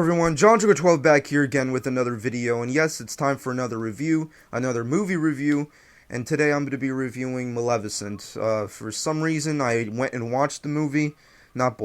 everyone, John Trigger 12 back here again with another video, and yes, it's time for another review, another movie review, and today I'm going to be reviewing Maleficent. For some reason, I went and watched the movie, not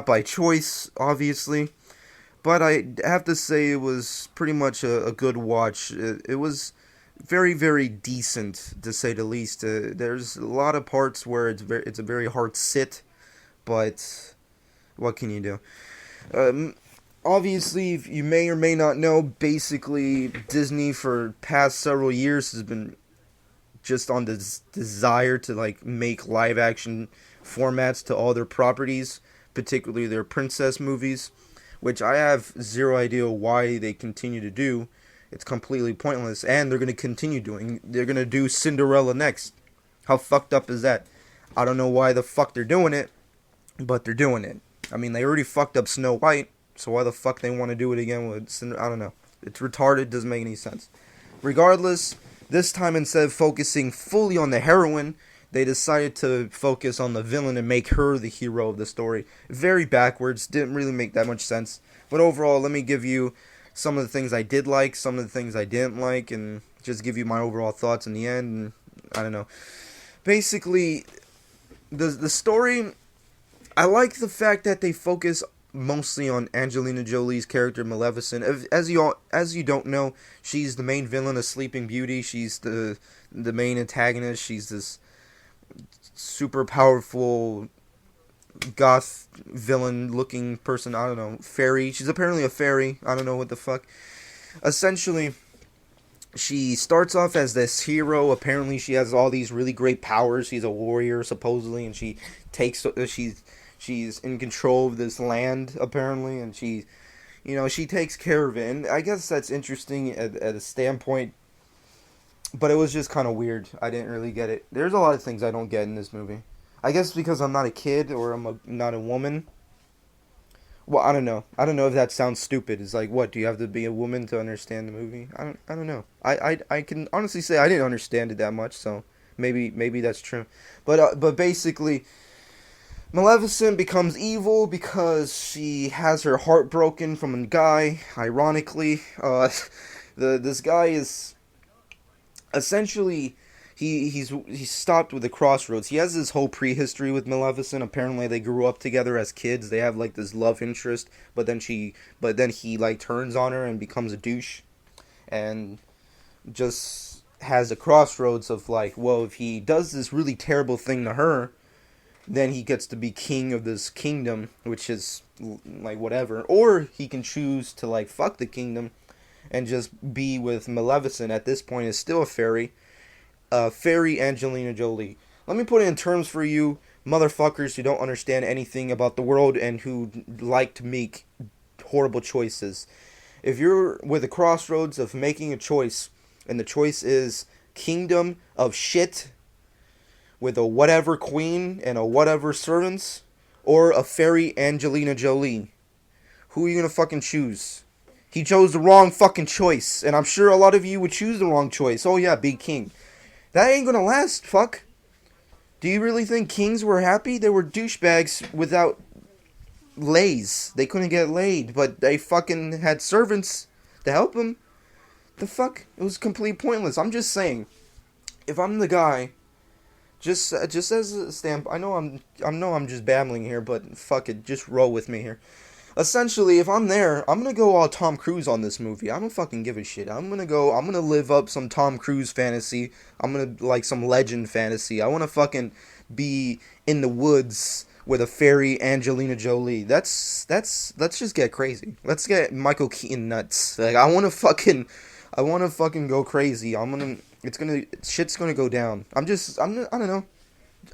by choice, obviously, but I have to say it was pretty much a good watch. It was very, very decent, to say the least. There's a lot of parts where it's a very hard sit, but what can you do? Obviously, you may or may not know, basically, Disney for past several years has been just on this desire to, make live-action formats to all their properties, particularly their princess movies, which I have zero idea why they continue to do. It's completely pointless, and they're going to continue doing. They're going to do Cinderella next. How fucked up is that? I don't know why the fuck they're doing it, but they're doing it. I mean, they already fucked up Snow White, so why the fuck they want to do it again with Cinderella? I don't know. It's retarded, doesn't make any sense. Regardless, this time instead of focusing fully on the heroine, they decided to focus on the villain and make her the hero of the story. Very backwards, didn't really make that much sense. But overall, let me give you some of the things I did like, some of the things I didn't like, and just give you my overall thoughts in the end, and I don't know. Basically, the story, I like the fact that they focus mostly on Angelina Jolie's character Maleficent. As you don't know, she's the main villain of Sleeping Beauty. She's the main antagonist. She's this super powerful goth villain looking person. I don't know, fairy. She's apparently a fairy. I don't know what the fuck. Essentially, she starts off as this hero. Apparently, she has all these really great powers. She's a warrior supposedly, and she's in control of this land, apparently, and she takes care of it. And I guess that's interesting at a standpoint, but it was just kind of weird. I didn't really get it. There's a lot of things I don't get in this movie. I guess because I'm not a kid or not a woman. Well, I don't know. I don't know if that sounds stupid. It's like, what, do you have to be a woman to understand the movie? I don't know. I can honestly say I didn't understand it that much, so maybe that's true. But basically, Maleficent becomes evil because she has her heart broken from a guy. Ironically, this guy is essentially he's stopped with the crossroads. He has this whole prehistory with Maleficent. Apparently, they grew up together as kids. They have this love interest, but then he turns on her and becomes a douche, and just has a crossroads of well, if he does this really terrible thing to her, then he gets to be king of this kingdom, which is whatever. Or he can choose to fuck the kingdom and just be with Maleficent. At this point is still a fairy. Fairy Angelina Jolie. Let me put it in terms for you motherfuckers who don't understand anything about the world and who like to make horrible choices. If you're with a crossroads of making a choice, and the choice is kingdom of shit with a whatever queen and a whatever servants, or a fairy Angelina Jolie, who are you gonna fucking choose? He chose the wrong fucking choice, and I'm sure a lot of you would choose the wrong choice. Oh yeah, be king. That ain't gonna last, fuck. Do you really think kings were happy? They were douchebags without lays. They couldn't get laid, but they fucking had servants to help them. The fuck? It was complete pointless. I'm just saying, if I'm the guy, just as a stamp, I know I'm just babbling here, but fuck it, just roll with me here. Essentially, if I'm there, I'm gonna go all Tom Cruise on this movie. I don't fucking give a shit. I'm gonna live up some Tom Cruise fantasy. I'm gonna some legend fantasy. I wanna fucking be in the woods with a fairy Angelina Jolie. Let's just get crazy. Let's get Michael Keaton nuts. I wanna fucking go crazy. Shit's gonna go down. I don't know.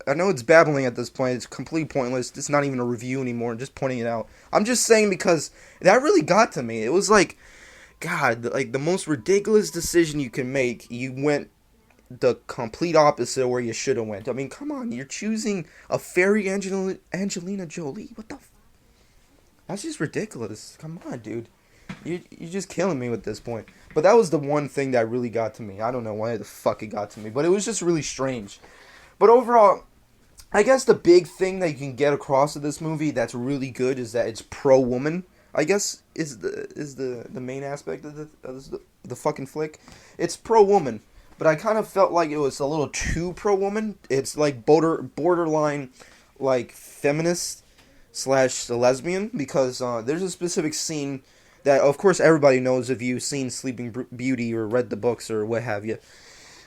I know it's babbling at this point. It's completely pointless. It's not even a review anymore. I'm just pointing it out. I'm just saying because that really got to me. It was God, the most ridiculous decision you can make. You went the complete opposite of where you should have went. I mean, come on. You're choosing a fairy Angelina Jolie. What the That's just ridiculous. Come on, dude. You're just killing me with this point. But that was the one thing that really got to me. I don't know why the fuck it got to me, but it was just really strange. But overall, I guess the big thing that you can get across of this movie that's really good is that it's pro-woman. I guess the main aspect of the fucking flick. It's pro woman, but I kind of felt like it was a little too pro woman. It's like borderline like feminist slash lesbian because there's a specific scene that of course everybody knows if you've seen Sleeping Beauty or read the books or what have you.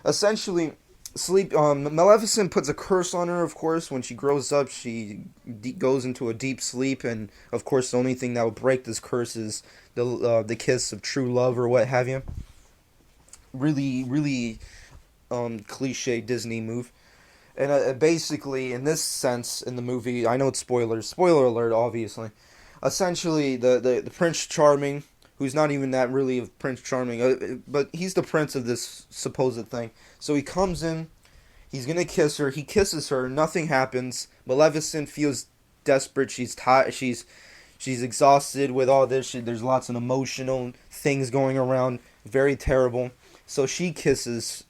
Essentially, Maleficent puts a curse on her. Of course, when she grows up, she goes into a deep sleep, and of course, the only thing that will break this curse is the kiss of true love or what have you. Really, really cliche Disney move. And basically, in this sense, in the movie, I know it's spoilers. Spoiler alert, obviously. Essentially, the Prince Charming, who's not even that really of Prince Charming, but he's the prince of this supposed thing. So he comes in, he's gonna kiss her. He kisses her. Nothing happens. Maleficent feels desperate. She's tired. She's exhausted with all this. There's lots of emotional things going around. Very terrible. So she kisses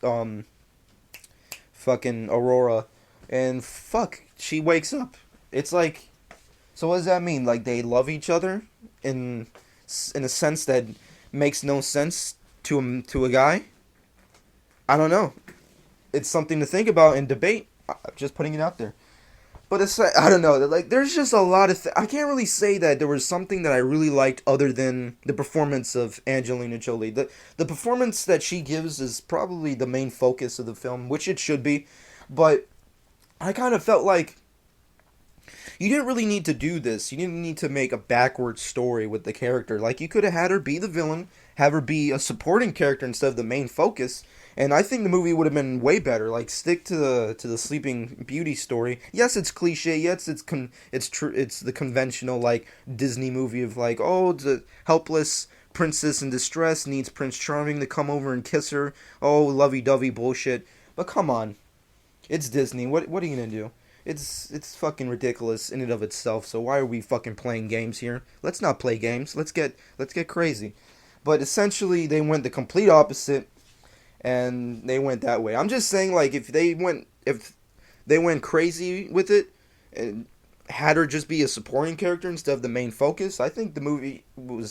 fucking Aurora, and fuck, she wakes up. It's like, so what does that mean? Like they love each other in a sense that makes no sense to a guy. I don't know. It's something to think about and debate. I'm just putting it out there. But it's I don't know. Like there's just a lot of I can't really say that there was something that I really liked other than the performance of Angelina Jolie. The performance that she gives is probably the main focus of the film, which it should be. But I kind of felt like you didn't really need to do this. You didn't need to make a backward story with the character. Like you could have had her be the villain, have her be a supporting character instead of the main focus. And I think the movie would have been way better. Like stick to the Sleeping Beauty story. Yes, it's cliche. Yes, it's true. It's the conventional like Disney movie of like, oh, the helpless princess in distress needs Prince Charming to come over and kiss her. Oh, lovey-dovey bullshit. But come on, it's Disney. What are you gonna do? It's fucking ridiculous in and of itself. So why are we fucking playing games here? Let's not play games. Let's get crazy. But essentially, they went the complete opposite, and they went that way. I'm just saying, like, if they went crazy with it and had her just be a supporting character instead of the main focus, I think the movie would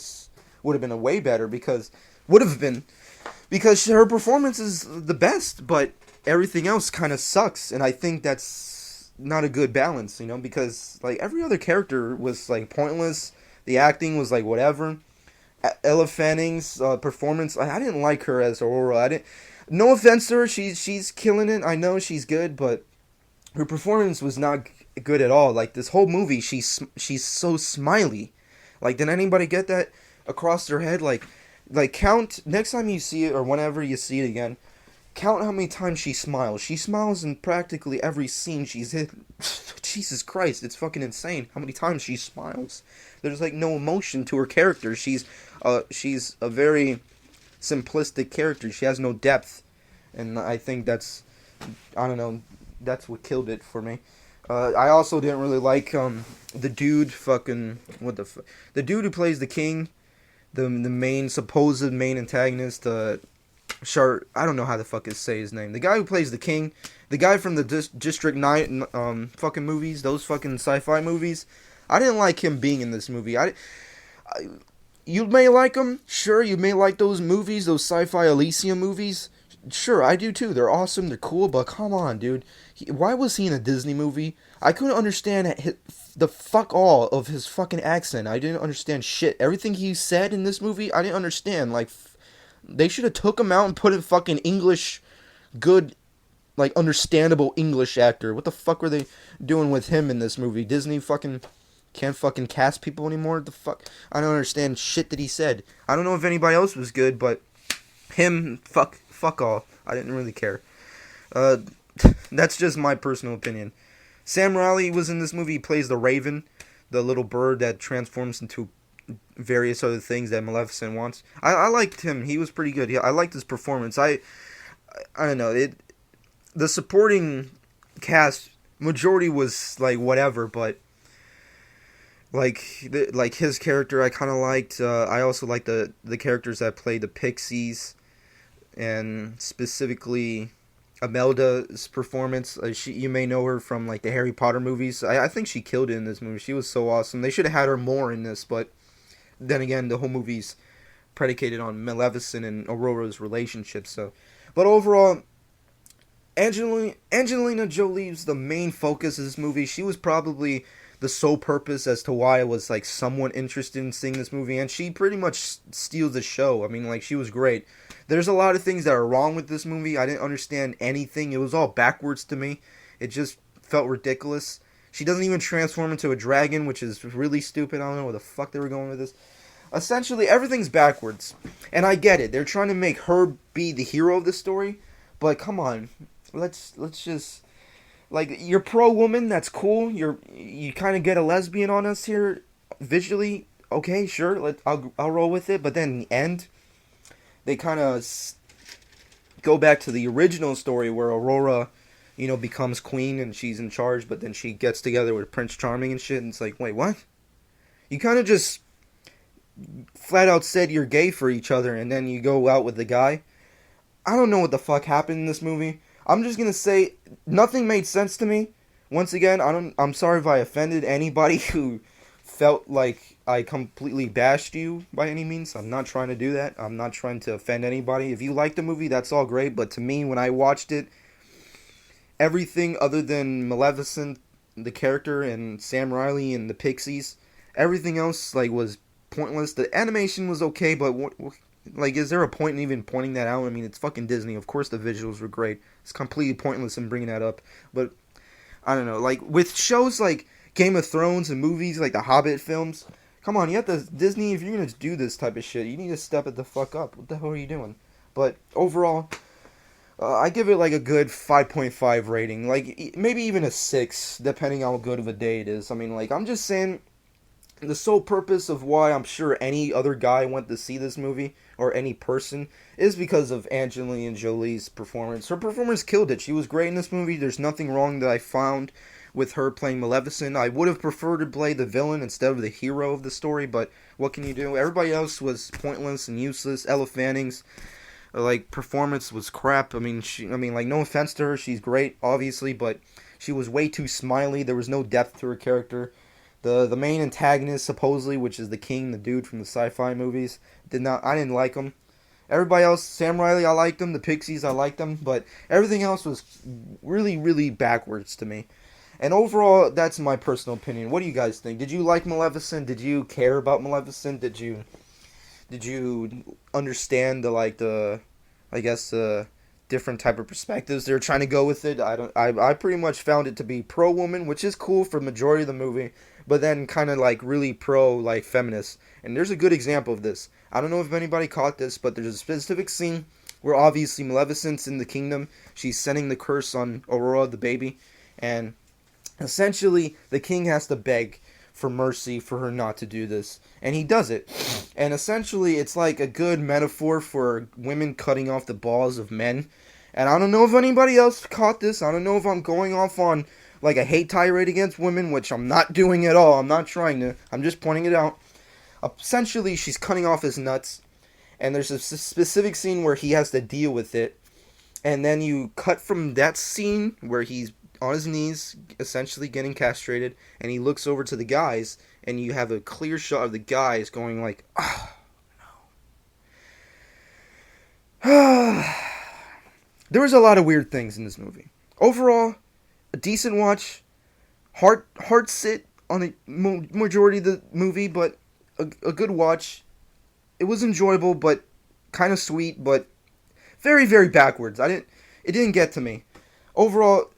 have been a way better because her performance is the best, but everything else kind of sucks, and I think that's not a good balance, because like every other character was like pointless. The acting was like whatever. Ella Fanning's performance, I didn't like her as Aurora. I didn't. No offense to her, she's killing it. I know she's good, but her performance was not good at all. Like this whole movie, she's so smiley. Like, did anybody get that across their head? Like count next time you see it or whenever you see it again. Count how many times she smiles. She smiles in practically every scene she's in. Jesus Christ, it's fucking insane how many times she smiles. There's like no emotion to her character. She's a very simplistic character. She has no depth, and I think that's, I don't know, that's what killed it for me. I also didn't really like the dude fucking the dude who plays the king, the main supposed main antagonist. I don't know how the fuck to say his name. The guy who plays the king, the guy from the District 9 fucking movies, those fucking sci-fi movies. I didn't like him being in this movie. You may like him, sure. You may like those movies, those sci-fi Elysium movies. Sure, I do too. They're awesome, they're cool, but come on, dude. Why was he in a Disney movie? I couldn't understand the fuck all of his fucking accent. I didn't understand shit. Everything he said in this movie, I didn't understand. Like, they should have took him out and put in fucking English, good, like, understandable English actor. What the fuck were they doing with him in this movie? Disney fucking can't fucking cast people anymore? What the fuck? I don't understand shit that he said. I don't know if anybody else was good, but him, fuck all. I didn't really care. That's just my personal opinion. Sam Riley was in this movie. He plays the Raven, the little bird that transforms into various other things that Maleficent wants. I liked him. He was pretty good. I liked his performance. I don't know. The supporting cast majority was like whatever, but like his character I kind of liked. I also liked the characters that play the Pixies, and specifically Imelda's performance. You may know her from like the Harry Potter movies. I think she killed it in this movie. She was so awesome. They should have had her more in this, but then again, the whole movie's predicated on Maleficent and Aurora's relationship. So, but overall, Angelina Jolie's the main focus of this movie. She was probably the sole purpose as to why I was like somewhat interested in seeing this movie, and she pretty much steals the show. I mean, like, she was great. There's a lot of things that are wrong with this movie. I didn't understand anything. It was all backwards to me. It just felt ridiculous. She doesn't even transform into a dragon, which is really stupid. I don't know where the fuck they were going with this. Essentially, everything's backwards, and I get it. They're trying to make her be the hero of the story, but come on, let's just, like, you're pro woman. That's cool. You kind of get a lesbian on us here visually. Okay, sure. I'll roll with it. But then in the end, they kind of go back to the original story where Aurora, becomes queen and she's in charge, but then she gets together with Prince Charming and shit, and it's like, wait, what? You kind of just flat out said you're gay for each other, and then you go out with the guy. I don't know what the fuck happened in this movie. I'm just gonna say nothing made sense to me. Once again, I'm sorry if I offended anybody who felt like I completely bashed you by any means. I'm not trying to do that. I'm not trying to offend anybody. If you like the movie, that's all great. But to me, when I watched it, everything other than Maleficent, the character, and Sam Riley and the Pixies, everything else was pointless. The animation was okay, but is there a point in even pointing that out? I mean, it's fucking Disney. Of course the visuals were great. It's completely pointless in bringing that up. But, I don't know. With shows like Game of Thrones and movies like the Hobbit films, come on, you have to, Disney, if you're going to do this type of shit, you need to step it the fuck up. What the hell are you doing? But, overall, I give it a good 5.5 rating. Maybe even a 6, depending on how good of a day it is. I mean, I'm just saying, the sole purpose of why I'm sure any other guy went to see this movie, or any person, is because of Angelina Jolie's performance. Her performance killed it. She was great in this movie. There's nothing wrong that I found with her playing Maleficent. I would have preferred to play the villain instead of the hero of the story, but what can you do? Everybody else was pointless and useless. Ella Fanning's performance was crap. I mean, no offense to her, she's great, obviously, but she was way too smiley. There was no depth to her character. The main antagonist, supposedly, which is the king, the dude from the sci-fi movies, I didn't like him. Everybody else, Sam Riley, I liked him. The Pixies, I liked them. But everything else was really, really backwards to me. And overall, that's my personal opinion. What do you guys think? Did you like Maleficent? Did you care about Maleficent? Did you understand the different type of perspectives they're trying to go with it? I pretty much found it to be pro woman, which is cool for the majority of the movie, but then kind of really pro feminist. And there's a good example of this. I don't know if anybody caught this, but there's a specific scene where obviously Maleficent's in the kingdom. She's sending the curse on Aurora, the baby, and essentially the king has to beg for mercy for her not to do this, and he does it. And essentially it's a good metaphor for women cutting off the balls of men. And I don't know if anybody else caught this. I don't know if I'm going off on a hate tirade against women, which I'm not doing at all. I'm not trying to. I'm just pointing it out. Essentially, she's cutting off his nuts, and there's a specific scene where he has to deal with it. And then you cut from that scene where he's on his knees, essentially getting castrated, and he looks over to the guys, and you have a clear shot of the guys going oh, no. There was a lot of weird things in this movie. Overall, a decent watch. Hard sit on the majority of the movie, but a good watch. It was enjoyable, but kind of sweet, but very, very backwards. It didn't get to me. Overall,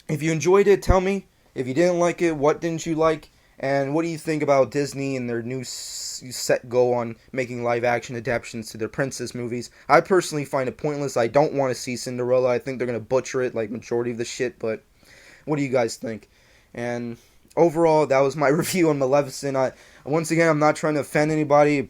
if you enjoyed it, tell me. If you didn't like it, what didn't you like? And what do you think about Disney and their new set go on making live-action adaptations to their princess movies? I personally find it pointless. I don't want to see Cinderella. I think they're going to butcher it majority of the shit, but what do you guys think? And overall, that was my review on Maleficent. Once again, I'm not trying to offend anybody,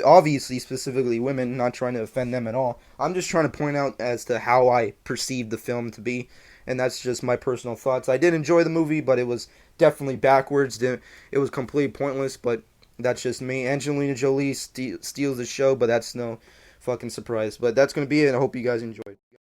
obviously specifically women, not trying to offend them at all. I'm just trying to point out as to how I perceived the film to be, and that's just my personal thoughts. I did enjoy the movie, but it was definitely backwards. It was completely pointless, but that's just me. Angelina Jolie steals the show, but that's no fucking surprise. But that's going to be it, and I hope you guys enjoyed.